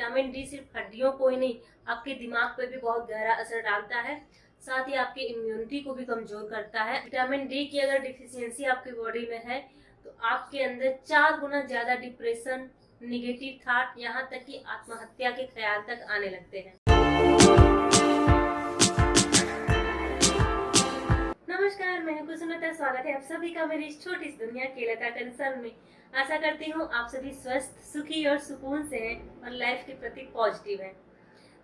Vitamin D सिर्फ हड्डियों को ही नहीं, आपके दिमाग पे भी बहुत गहरा असर डालता है, साथ ही आपकी इम्यूनिटी को भी कमजोर करता है। विटामिन डी की अगर डिफिशियंसी आपकी बॉडी में है तो आपके अंदर 4 गुना ज्यादा डिप्रेशन, निगेटिव थॉट, यहाँ तक कि आत्महत्या के ख्याल तक आने लगते हैं। नमस्कार, मैं हूं कुसुमलता। स्वागत है आप सभी का मेरी इस छोटी सी दुनिया के लता कंसर्न में। आशा करती हूँ आप सभी स्वस्थ, सुखी और सुकून से हैं और लाइफ के प्रति पॉजिटिव हैं।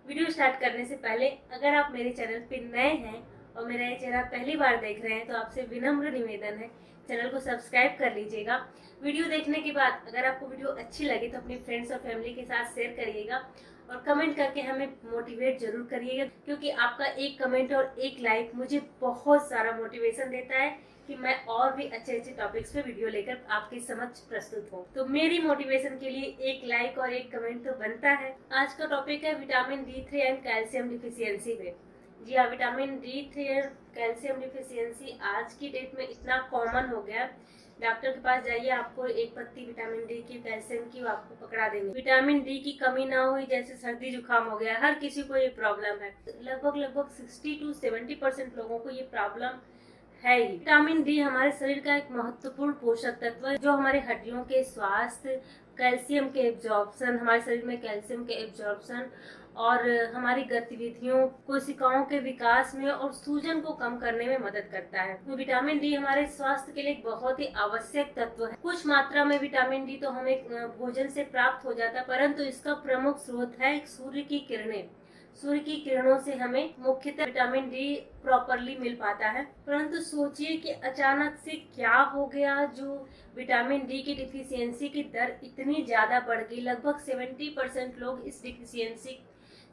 वीडियो स्टार्ट करने से पहले अगर आप मेरे चैनल पे नए हैं और मेरा ये चैनल पहली बार देख रहे हैं तो आपसे विनम्र निवेदन है, चैनल को सब्सक्राइब कर लीजिएगा। वीडियो देखने के बाद अगर आपको वीडियो अच्छी लगे तो अपनी फ्रेंड्स और फैमिली के साथ शेयर करिएगा और कमेंट करके हमें मोटिवेट जरूर करिएगा, क्योंकि आपका एक कमेंट और एक लाइक मुझे बहुत सारा मोटिवेशन देता है कि मैं और भी अच्छे अच्छे टॉपिक्स पे वीडियो लेकर आपके समक्ष प्रस्तुत हूँ। तो मेरी मोटिवेशन के लिए एक लाइक और एक कमेंट तो बनता है। आज का टॉपिक है vitamin D3 and calcium deficiency पे। जी हाँ, vitamin D3 and calcium deficiency आज की डेट में इतना कॉमन हो गया। डॉक्टर के पास जाइए, आपको एक पत्ती विटामिन डी की, कैल्शियम की, वो आपको पकड़ा देंगे। विटामिन डी की कमी ना हुई, जैसे सर्दी जुकाम हो गया, हर किसी को ये प्रॉब्लम है। लगभग 60 to 70% लोगों को ये प्रॉब्लम है ही। विटामिन डी हमारे शरीर का एक महत्वपूर्ण पोषक तत्व है जो हमारे हड्डियों के स्वास्थ्य, कैल्शियम के एब्जॉर्प्शन, हमारे शरीर में कैल्शियम के एब्जॉर्प्शन और हमारी गतिविधियों, कोशिकाओं के विकास में और सूजन को कम करने में मदद करता है। तो विटामिन डी हमारे स्वास्थ्य के लिए एक बहुत ही आवश्यक तत्व है। कुछ मात्रा में विटामिन डी तो हमें भोजन से प्राप्त हो जाता है, परंतु इसका प्रमुख स्रोत है सूर्य की किरणें। सूर्य की किरणों से हमें मुख्यतः विटामिन डी प्रॉपरली मिल पाता है। परंतु सोचिए कि अचानक से क्या हो गया जो विटामिन डी की डिफिशियंसी की दर इतनी ज्यादा बढ़ गई। लगभग 70% लोग इस डिफिशियंसी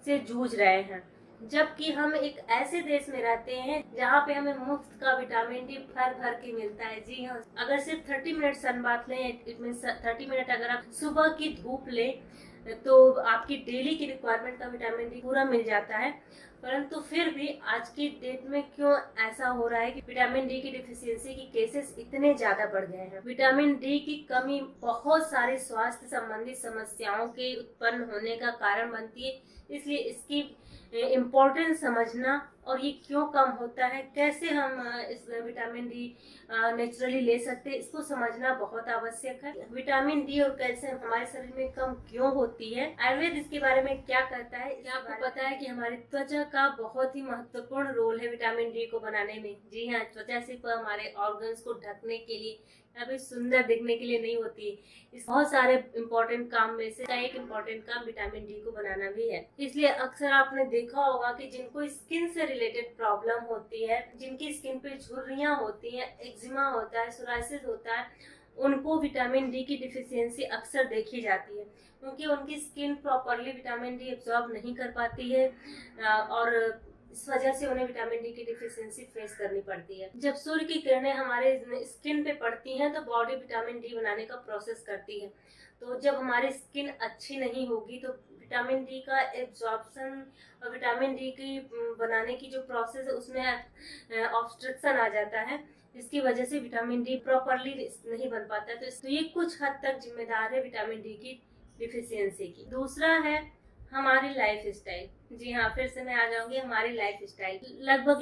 से जूझ रहे हैं, जबकि हम एक ऐसे देश में रहते हैं जहाँ पे हमें मुफ्त का विटामिन डी भर भर के मिलता है। जी हाँ, अगर सिर्फ 30 मिनट सन बात लें, इट मीन 30 मिनट अगर आप सुबह की धूप लें तो आपकी डेली की रिक्वायरमेंट का विटामिन डी पूरा मिल जाता है। परंतु फिर भी आज की डेट में क्यों ऐसा हो रहा है कि विटामिन डी की डिफिशियंसी की केसेस इतने ज्यादा बढ़ गए हैं। विटामिन डी की कमी बहुत सारी स्वास्थ्य संबंधी समस्याओं के उत्पन्न होने का कारण बनती है, इसलिए इसकी इम्पोर्टेंस समझना और ये क्यों कम होता है, कैसे हम इस विटामिन डी नेचुरली ले सकते हैं, इसको समझना बहुत आवश्यक है। विटामिन डी और कैल्शियम हमारे शरीर में कम क्यों होती है, आयुर्वेद इसके बारे में क्या कहता है, क्या आपको पता है कि हमारी त्वचा का बहुत ही महत्वपूर्ण रोल है विटामिन डी को बनाने में। जी हाँ, त्वचा सिर्फ हमारे ऑर्गन्स को ढकने के लिए या फिर सुंदर दिखने के लिए नहीं होती है। इस बहुत सारे इम्पोर्टेंट काम में से एक इम्पोर्टेंट काम विटामिन डी को बनाना भी है। इसलिए अक्सर आपने देखा होगा कि जिनको स्किन से रिलेटेड प्रॉब्लम होती है, जिनकी स्किन पे झुर्रियां होती हैं, एक्जिमा होता है, सोराइसिस होता है, उनको विटामिन डी की डिफिशियंसी अक्सर देखी जाती है, क्योंकि उनकी skin properly vitamin D absorb नहीं कर पाती है और इस वजह से उन्हें विटामिन डी की डिफिशियंसी फेस करनी पड़ती है। जब सूर्य की किरणें हमारे स्किन पे पड़ती हैं तो बॉडी विटामिन डी बनाने का प्रोसेस करती है। तो जब हमारी स्किन अच्छी नहीं होगी तो विटामिन डी का एब्जॉर्प्शन और विटामिन डी की बनाने की जो प्रोसेस है उसमें ऑब्स्ट्रक्शन आ जाता है, जिसकी वजह से विटामिन डी प्रॉपरली नहीं बन पाता है। तो ये कुछ हद तक जिम्मेदार है विटामिन डी की डिफिशियंसी की। दूसरा है हमारी लाइफ स्टाइल। जी हाँ, फिर से मैं आ जाऊंगी हमारी लाइफ स्टाइल। लगभग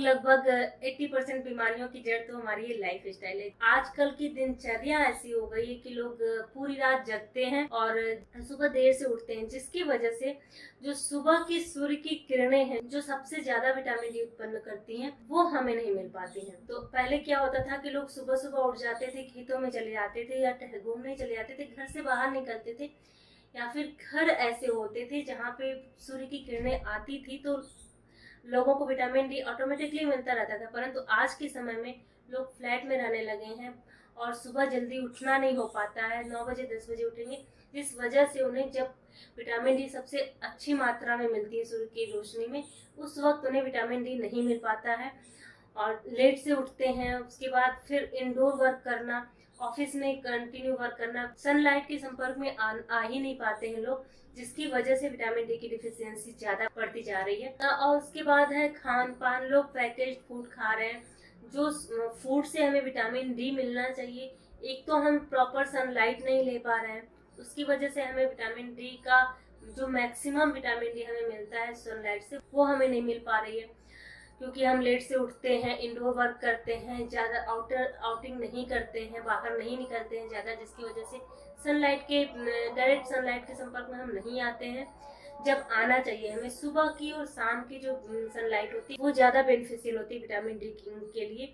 80% बीमारियों की जड़ तो हमारी ये लाइफ स्टाइल है। आजकल की दिनचर्या ऐसी हो गई है कि लोग पूरी रात जगते हैं और सुबह देर से उठते हैं, जिसकी वजह से जो सुबह की सूर्य की किरणें हैं जो सबसे ज्यादा विटामिन डी उत्पन्न करती हैं, वो हमें नहीं मिल पाती हैं। तो पहले क्या होता था कि लोग सुबह सुबह उठ जाते थे, खेतों में चले जाते थे या घूमने चले जाते थे, घर से बाहर निकलते थे, या फिर घर ऐसे होते थे जहाँ पे सूर्य की किरणें आती थी तो लोगों को विटामिन डी ऑटोमेटिकली मिलता रहता था। परंतु आज के समय में लोग फ्लैट में रहने लगे हैं और सुबह जल्दी उठना नहीं हो पाता है, 9 बजे 10 बजे उठेंगे, जिस वजह से उन्हें जब विटामिन डी सबसे अच्छी मात्रा में मिलती है सूर्य की रोशनी में, उस वक्त उन्हें विटामिन डी नहीं मिल पाता है और लेट से उठते हैं। उसके बाद फिर इंडोर वर्क करना, ऑफिस में कंटिन्यू वर्क करना, सनलाइट के संपर्क में आ ही नहीं पाते हैं लोग, जिसकी वजह से विटामिन डी की डिफिशियंसी ज्यादा बढ़ती जा रही है। और उसके बाद है खान पान। लोग पैकेज फूड खा रहे हैं, जो फूड से हमें विटामिन डी मिलना चाहिए, एक तो हम प्रॉपर सनलाइट नहीं ले पा रहे हैं, उसकी वजह से हमें विटामिन डी का जो मैक्सिमम विटामिन डी हमें मिलता है सनलाइट से, वो हमें नहीं मिल पा रही है, क्योंकि हम लेट से उठते हैं, इंडोर वर्क करते हैं, ज़्यादा आउटिंग नहीं करते हैं, बाहर नहीं निकलते हैं ज़्यादा, जिसकी वजह से सनलाइट के डायरेक्ट सनलाइट के संपर्क में हम नहीं आते हैं। जब आना चाहिए हमें सुबह की और शाम की जो सनलाइट होती है वो ज़्यादा बेनिफिशियल होती है विटामिन डी के लिए,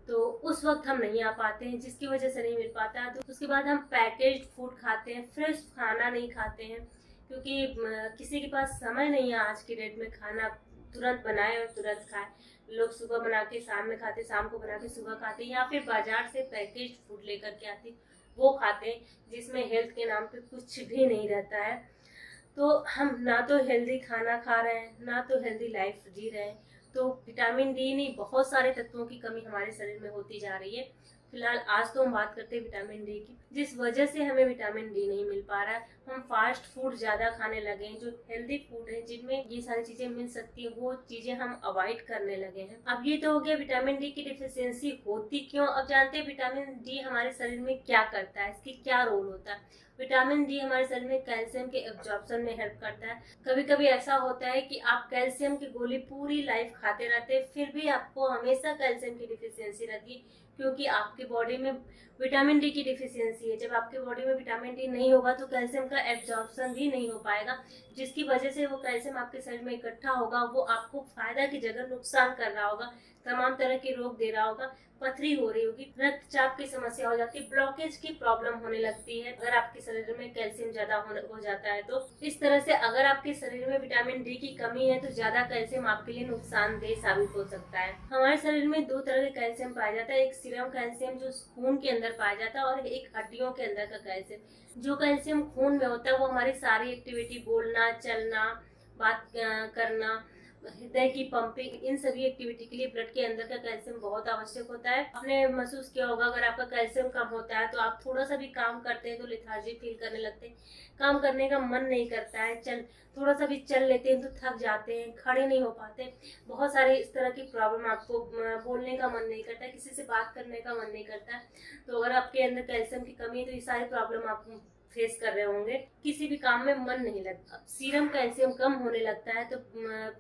तो उस वक्त हम नहीं आ पाते हैं, जिसकी वजह से नहीं मिल पाता। तो उसके बाद हम पैकेज्ड फूड खाते हैं, फ्रेश खाना नहीं खाते हैं, क्योंकि किसी के पास समय नहीं है आज की डेट में खाना तुरंत बनाए और तुरंत खाए। लोग सुबह बना के शाम में खाते, शाम को बना के सुबह खाते, या फिर बाजार से पैकेज्ड फूड लेकर के आते वो खाते हैं, जिसमें हेल्थ के नाम पे कुछ भी नहीं रहता है। तो हम ना तो हेल्दी खाना खा रहे हैं, ना तो हेल्दी लाइफ जी रहे हैं। तो विटामिन डी नहीं, बहुत सारे तत्वों की कमी हमारे शरीर में होती जा रही है। फिलहाल आज तो हम बात करते हैं विटामिन डी की, जिस वजह से हमें विटामिन डी नहीं मिल पा रहा है। हम फास्ट फूड ज़्यादा खाने लगे हैं, जो हेल्दी फूड है जिनमें ये सारी चीज़ें मिल सकती हैं, वो चीज़ें हम अवॉइड करने लगे हैं। अब ये तो हो गया विटामिन डी की डिफिशियंसी होती क्यों। अब जानते हैं विटामिन डी हमारे शरीर में क्या करता है, इसकी क्या रोल होता है। विटामिन डी हमारे शरीर में कैल्शियम के एब्जॉर्प्शन में हेल्प करता है। कभी कभी ऐसा होता है कि आप कैल्शियम की गोली पूरी लाइफ खाते रहते हैं, फिर भी आपको हमेशा कैल्शियम की डिफिशियंसी रहती है, क्योंकि आपकी बॉडी में विटामिन डी की डिफिशियंसी है। जब आपके बॉडी में विटामिन डी नहीं होगा तो कैल्शियम का एब्जॉर्प्शन भी नहीं हो पाएगा, जिसकी वजह से वो कैल्शियम आपके शरीर में इकट्ठा होगा, वो आपको फायदा की जगह नुकसान कर रहा होगा, तमाम तरह के रोग दे रहा होगा, पथरी हो रही होगी, रक्तचाप की समस्या हो जाती है, ब्लॉकेज की प्रॉब्लम होने लगती है अगर आपके शरीर में कैल्शियम ज्यादा हो जाता है। तो इस तरह से अगर आपके शरीर में विटामिन डी की कमी है तो ज्यादा कैल्शियम आपके लिए नुकसानदेह साबित हो सकता है। हमारे शरीर में दो तरह के कैल्शियम पाया जाता है, एक सीरम कैल्शियम जो खून के अंदर पाया जाता है, और एक हड्डियों के अंदर का कैल्शियम। जो कैल्शियम खून में होता है वो हमारी सारी एक्टिविटी, बोलना, चलना, बात करना, हृदय की पंपिंग, इन सभी एक्टिविटी के लिए ब्लड के अंदर का कैल्शियम बहुत आवश्यक होता है। आपने महसूस किया होगा अगर आपका कैल्शियम कम होता है तो आप थोड़ा सा भी काम करते हैं तो लेथार्जी फील करने लगते हैं, काम करने का मन नहीं करता है, थोड़ा सा भी चल लेते हैं तो थक जाते हैं, खड़े नहीं हो पाते, बहुत सारे इस तरह की प्रॉब्लम, आपको बोलने का मन नहीं करता, किसी से बात करने का मन नहीं करता। तो अगर आपके अंदर कैल्शियम की कमी है तो ये सारी प्रॉब्लम आप फेस कर रहे होंगे, किसी भी काम में मन नहीं लगता। सीरम कैल्शियम कम होने लगता है तो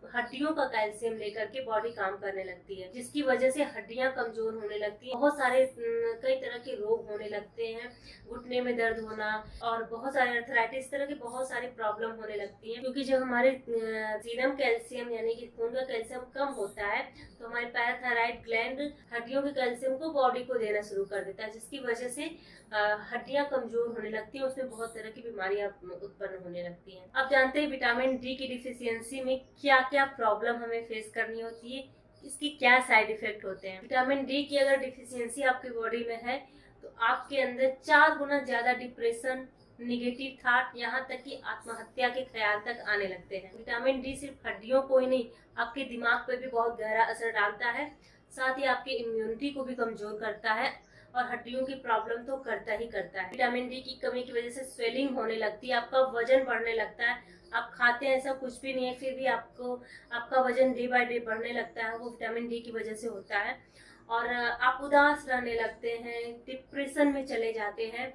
हड्डियों का कैल्शियम लेकर के बॉडी काम करने लगती है, जिसकी वजह से हड्डियां कमजोर होने लगती है, बहुत सारे कई तरह के रोग होने लगते हैं, घुटने में दर्द होना और बहुत सारे अर्थराइटिस, तरह की बहुत सारी प्रॉब्लम होने लगती है। क्योंकि जब हमारे सीरम कैल्शियम यानी कि खून का कैल्शियम कम होता है तो हमारे पैराथायराइड ग्लैंड हड्डियों के कैल्शियम को बॉडी को देना शुरू कर देता है, जिसकी वजह से हड्डियां कमजोर होने लगती हैं, उसमें बहुत तरह की बीमारियां उत्पन्न होने लगती हैं। अब जानते हैं विटामिन डी की डिफिशियंसी में क्या क्या प्रॉब्लम हमें फेस करनी होती है, इसकी क्या साइड इफेक्ट होते हैं। विटामिन डी की अगर डिफिशियंसी आपकी बॉडी में है तो आपके अंदर 4 गुना ज्यादा डिप्रेशन, निगेटिव थॉट, यहाँ तक कि आत्महत्या के ख्याल तक आने लगते हैं। विटामिन डी सिर्फ हड्डियों को ही नहीं, आपके दिमाग पर भी बहुत गहरा असर डालता है, साथ ही आपकी इम्यूनिटी को भी कमजोर करता है और हड्डियों की प्रॉब्लम तो करता ही करता है। विटामिन डी की कमी की वजह से स्वेलिंग होने लगती है, आपका वजन बढ़ने लगता है, आप खाते हैं ऐसा कुछ भी नहीं है फिर भी आपका वजन डे बाय डे बढ़ने लगता है, वो विटामिन डी की वजह से होता है। और आप उदास रहने लगते हैं, डिप्रेशन में चले जाते हैं,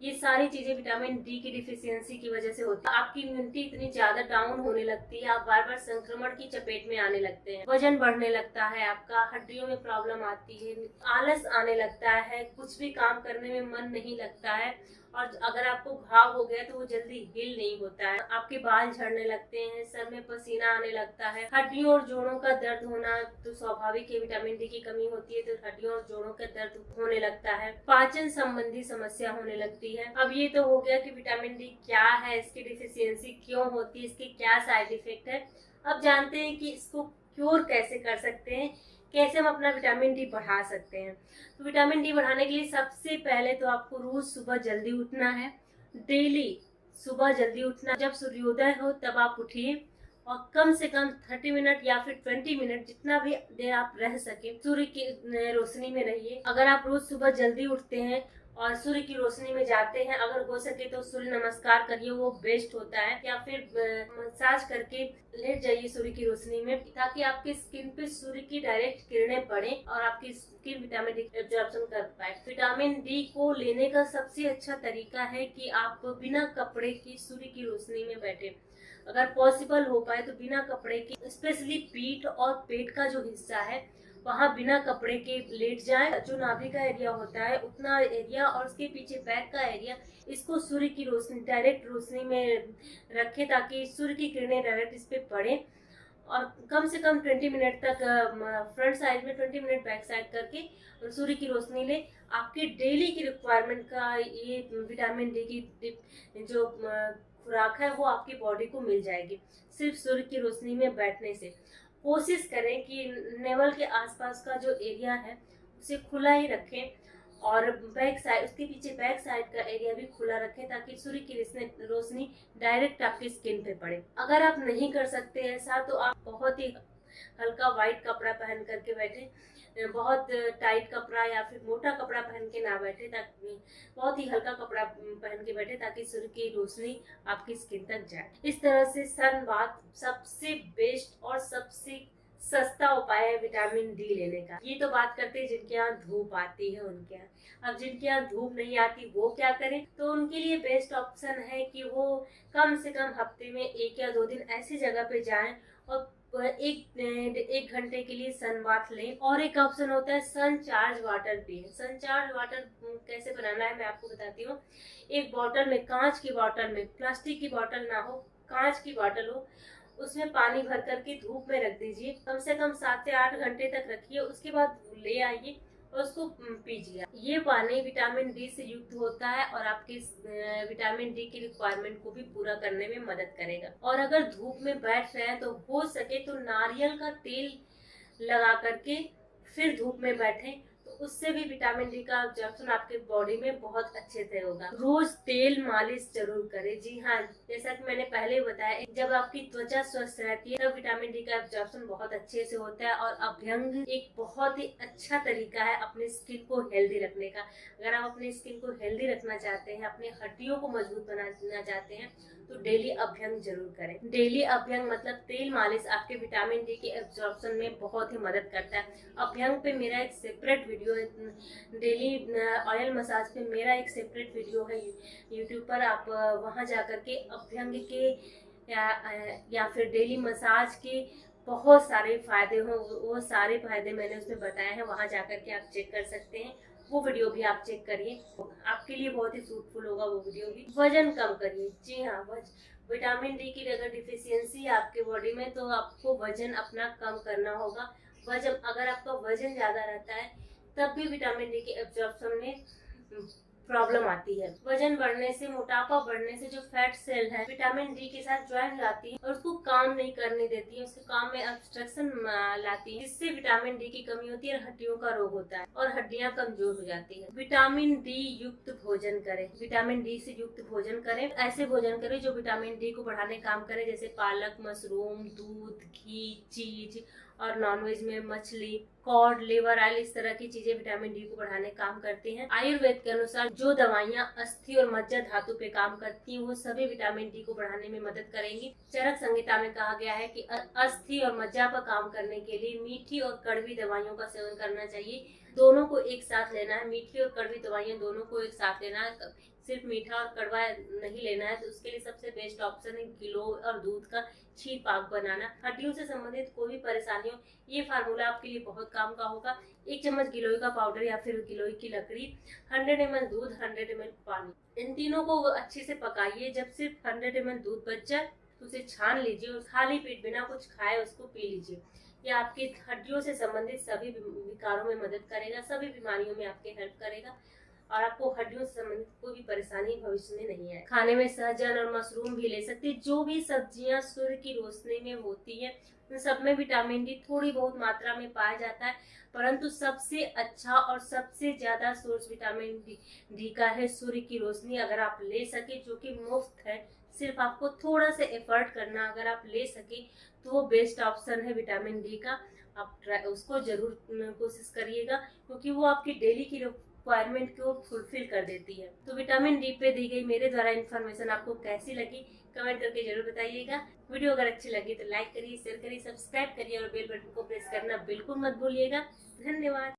ये सारी चीजें विटामिन डी की डिफिशियंसी की वजह से होती है। आपकी इम्यूनिटी इतनी ज्यादा डाउन होने लगती है, आप बार बार संक्रमण की चपेट में आने लगते हैं, वजन बढ़ने लगता है आपका, हड्डियों में प्रॉब्लम आती है, आलस आने लगता है, कुछ भी काम करने में मन नहीं लगता है, और अगर आपको घाव हो गया तो वो जल्दी हील नहीं होता है, आपके बाल झड़ने लगते हैं, सर में पसीना आने लगता है, हड्डियों और जोड़ों का दर्द होना तो स्वाभाविक है, विटामिन डी की कमी होती है तो हड्डियों और जोड़ों का दर्द होने लगता है, पाचन संबंधी समस्या होने लगती है। अब ये तो हो गया कि विटामिन डी क्या है, इसकी डिफिशियंसी क्यों होती है, इसके क्या साइड इफेक्ट है। अब जानते हैं कि इसको क्योर कैसे कर सकते हैं, कैसे हम अपना विटामिन डी बढ़ा सकते हैं। तो विटामिन डी बढ़ाने के लिए सबसे पहले तो आपको रोज सुबह जल्दी उठना है, डेली सुबह जल्दी उठना, जब सूर्योदय हो तब आप उठिए और कम से कम 30 मिनट या फिर 20 मिनट जितना भी देर आप रह सके सूर्य की रोशनी में रहिए। अगर आप रोज सुबह जल्दी उठते हैं और सूर्य की रोशनी में जाते हैं, अगर हो सके तो सूर्य नमस्कार करिए, वो बेस्ट होता है। या फिर मसाज करके लेट जाइए सूर्य की रोशनी में, ताकि आपकी स्किन पे सूर्य की डायरेक्ट किरणें पड़े और आपकी स्किन विटामिन डी एब्जॉर्प्शन कर पाए। विटामिन डी को लेने का सबसे अच्छा तरीका है कि आप बिना कपड़े की सूर्य की रोशनी में बैठे। अगर पॉसिबल हो पाए तो बिना कपड़े के, स्पेशली पीठ और पेट का जो हिस्सा है वहाँ बिना कपड़े के लेट जाए। जो नाभि का एरिया होता है उतना एरिया और उसके पीछे बैक का एरिया, इसको सूर्य की रोशनी, डायरेक्ट रोशनी में रखे ताकि सूर्य की किरणें डायरेक्ट इस पे पड़े। और कम से कम 20 मिनट तक फ्रंट साइड में, 20 मिनट बैक साइड करके सूर्य की रोशनी ले। आपकी डेली की रिक्वायरमेंट का ये विटामिन डी की जो खुराक है वो आपकी बॉडी को मिल जाएगी सिर्फ सूर्य की रोशनी में बैठने से। कोशिश करें कि नेवल के आसपास का जो एरिया है उसे खुला ही रखें और बैक साइड, उसके पीछे बैक साइड का एरिया भी खुला रखें ताकि सूर्य की रोशनी डायरेक्ट आपकी स्किन पे पड़े। अगर आप नहीं कर सकते ऐसा तो आप बहुत ही हल्का व्हाइट कपड़ा पहन करके बैठे, बहुत टाइट कपड़ा या फिर मोटा कपड़ा पहन के ना बैठे, ताकि बहुत ही हल्का कपड़ा पहन के बैठे ताकि सूर्य की रोशनी आपकी स्किन तक जाए। इस तरह से सन बाथ सबसे बेस्ट और सबसे सस्ता उपाय है विटामिन डी लेने का। ये तो बात करते हैं जिनके यहाँ धूप आती है उनके यहाँ। अब जिनके यहाँ धूप नहीं आती वो क्या करें, तो उनके लिए बेस्ट ऑप्शन है कि वो कम से कम हफ्ते में 1 या 2 दिन ऐसी जगह पे जाएं और एक घंटे के लिए सन बाथ लें। और एक ऑप्शन होता है सन चार्ज वाटर पिए। सन चार्ज वाटर कैसे बनाना है मैं आपको बताती हूँ। एक बॉटल में, कांच की बॉटल में, प्लास्टिक की बॉटल ना हो, कांच की बॉटल हो, उसमें पानी भर करके धूप में रख दीजिए। कम से कम 7 से 8 घंटे तक रखिए, उसके बाद ले आइए और उसको पीजिए। ये पानी विटामिन डी से युक्त होता है और आपके विटामिन डी की रिक्वायरमेंट को भी पूरा करने में मदद करेगा। और अगर धूप में बैठ रहे हैं तो हो सके तो नारियल का तेल लगा करके फिर धूप में बैठें, तो उससे भी विटामिन डी का एब्जॉर्प्शन आपके बॉडी में बहुत अच्छे से होगा। रोज तेल मालिश जरूर करें। जी हाँ, जैसा कि मैंने पहले बताया, जब आपकी त्वचा स्वस्थ रहती है तब विटामिन डी का एब्जॉर्प्शन बहुत अच्छे से होता है। और अभ्यंग एक बहुत ही अच्छा तरीका है अपने स्किन को हेल्दी रखने का। अगर आप अपनी स्किन को हेल्दी रखना चाहते हैं, अपने हड्डियों को मजबूत बनाना चाहते हैं, तो डेली अभ्यंग जरूर करें। डेली अभ्यंग मतलब तेल मालिश आपके विटामिन डी के एब्जॉर्प्शन में बहुत ही मदद करता है। अभ्यंग पे मेरा एक सेपरेट वीडियो है, डेली ऑयल मसाज पे मेरा एक सेपरेट वीडियो है यूट्यूब पर। आप वहां जाकर के अभ्यंग के या फिर डेली मसाज के बहुत सारे फायदे हो, वो सारे फायदे मैंने उसमें बताए हैं, वहां जाकर के आप चेक कर सकते हैं। वो वीडियो भी आप चेक करिए, आपके लिए बहुत ही फ्रूटफुल होगा वो वीडियो भी। वजन कम करिए। जी हाँ, विटामिन डी की अगर डिफिशियंसी है आपके बॉडी में तो आपको वजन अपना कम करना होगा। वजन, अगर आपका वजन ज्यादा रहता है तब भी विटामिन डी के एब्जॉर्प्शन में प्रॉब्लम आती है। वजन बढ़ने से, मोटापा बढ़ने से जो फैट सेल है विटामिन डी के साथ ज्वाइन लाती है और उसको काम नहीं करने देती है, उसके काम में ऑब्स्ट्रक्शन लाती है, जिससे विटामिन डी की कमी होती है और हड्डियों का रोग होता है और हड्डियां कमजोर हो जाती है। विटामिन डी युक्त भोजन करें। विटामिन डी से युक्त भोजन करें। ऐसे भोजन करें जो विटामिन डी को बढ़ाने काम करे, जैसे पालक, मशरूम, दूध, घी, चीज और नॉनवेज में मछली, कॉड, लिवर ऑयल, इस तरह की चीजें विटामिन डी को बढ़ाने काम करती हैं। आयुर्वेद के अनुसार जो दवाइयां अस्थि और मज्जा धातु पे काम करती हैं वो सभी विटामिन डी को बढ़ाने में मदद करेंगी। चरक संहिता में कहा गया है कि अस्थि और मज्जा पर काम करने के लिए मीठी और कड़वी दवाइयों का सेवन करना चाहिए। दोनों को एक साथ लेना है, मीठी और कड़वी दवाइयां दोनों को एक साथ लेना है। सिर्फ मीठा और कड़वा नहीं लेना है, तो उसके लिए सबसे बेस्ट ऑप्शन है गिलोय और दूध का क्षीर पाक बनाना। हड्डियों से संबंधित कोई भी परेशानी हो, ये फार्मूला आपके लिए बहुत काम का होगा। 1 चम्मच गिलोय का पाउडर या फिर गिलोय की लकड़ी, 100 ml दूध, 100 ml पानी, इन तीनों को अच्छे से पकाइए। जब सिर्फ 100 ml दूध बच जाए तो उसे छान लीजिए और खाली पेट बिना कुछ खाए उसको पी लीजिए। यह आपकी हड्डियों से संबंधित सभी विकारों में मदद करेगा, सभी बीमारियों में आपके हेल्प करेगा और आपको हड्डियों से संबंधित कोई भी परेशानी भविष्य में नहीं है। खाने में सहजन और मशरूम भी ले सकते हैं। जो भी सब्जियां सूर्य की रोशनी में होती है उन सब में विटामिन डी थोड़ी बहुत मात्रा में पाया जाता है, परंतु सबसे अच्छा और सबसे ज्यादा सोर्स विटामिन डी का है सूर्य की रोशनी। अगर आप ले सके, जो कि मुफ्त है, सिर्फ आपको थोड़ा सा एफर्ट करना, अगर आप ले सके तो वो बेस्ट ऑप्शन है विटामिन डी का। आप उसको जरूर कोशिश करिएगा, क्योंकि वो आपकी डेली की रिक्वायरमेंट को फुलफिल कर देती है। तो विटामिन डी पे दी गई मेरे द्वारा इन्फॉर्मेशन आपको कैसी लगी कमेंट करके जरूर बताइएगा। वीडियो अगर अच्छी लगी तो लाइक करिए, शेयर करिए, सब्सक्राइब करिए और बेल बटन को प्रेस करना बिल्कुल मत भूलिएगा। धन्यवाद।